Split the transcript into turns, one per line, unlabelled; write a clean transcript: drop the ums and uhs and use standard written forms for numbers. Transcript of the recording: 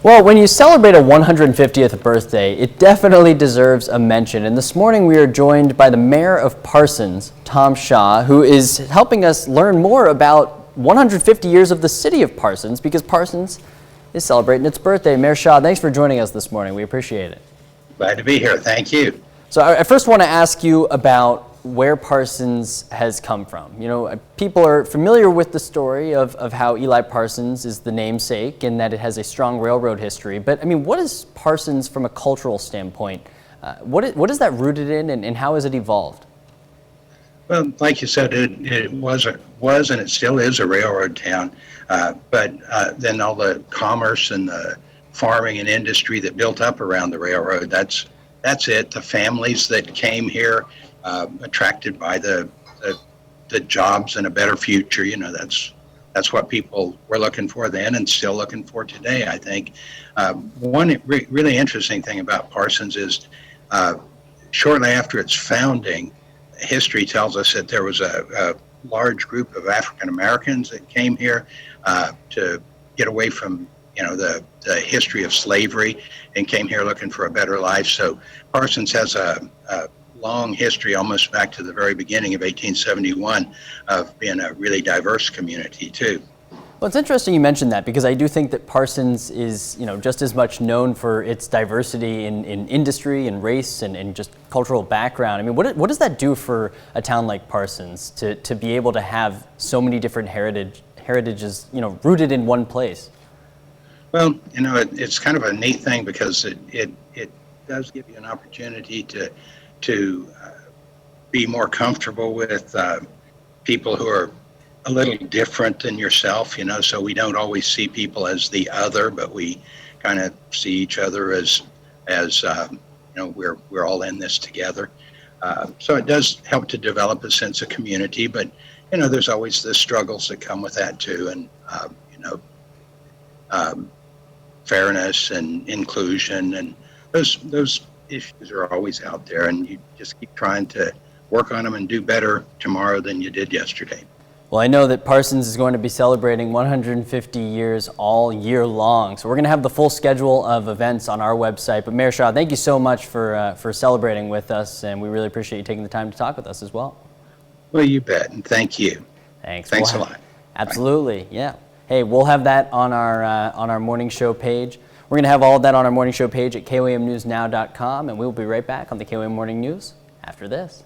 Well, when you celebrate a 150th birthday, it definitely deserves a mention. And this morning we are joined by the mayor of Parsons, Tom Shaw, who is helping us learn more about 150 years of the city of Parsons, because Parsons is celebrating its birthday. Mayor Shaw, thanks for joining us this morning. We appreciate it.
Glad to be here. Thank you.
So I first want to ask you about where Parsons has come from. You know, people are familiar with the story of how Eli Parsons is the namesake and that it has a strong railroad history. But I mean, what is Parsons from a cultural standpoint? What is that rooted in, and how has it evolved?
Well, like you said, it was and it still is a railroad town. But then all the commerce and the farming and industry that built up around the railroad, that's it. The families that came here, attracted by the jobs and a better future, you know, that's what people were looking for then and still looking for today, I think. One really interesting thing about Parsons is shortly after its founding, history tells us that there was a large group of African Americans that came here to get away from, you know, the history of slavery, and came here looking for a better life. So Parsons has a long history, almost back to the very beginning of 1871, of being a really diverse community too.
Well, it's interesting you mentioned that, because I do think that Parsons is, you know, just as much known for its diversity in industry and race and just cultural background. I mean, what does that do for a town like Parsons to be able to have so many different heritages, you know, rooted in one place?
Well, you know, it's kind of a neat thing, because it does give you an opportunity to be more comfortable with people who are a little different than yourself, you know, so we don't always see people as the other, but we kind of see each other as you know, we're all in this together. So it does help to develop a sense of community, but, you know, there's always the struggles that come with that too, and, you know, fairness and inclusion, and those issues are always out there, and you just keep trying to work on them and do better tomorrow than you did yesterday.
Well, I know that Parsons is going to be celebrating 150 years all year long, so we're going to have the full schedule of events on our website. But Mayor Shaw, thank you so much for celebrating with us, and we really appreciate you taking the time to talk with us as well.
Well, you bet, and thank you.
Thanks
A lot.
Absolutely. Bye. Yeah. Hey, we'll have that on our morning show page. We're going to have all of that on our morning show page at KOAMnewsnow.com, and we'll be right back on the KOAM Morning News after this.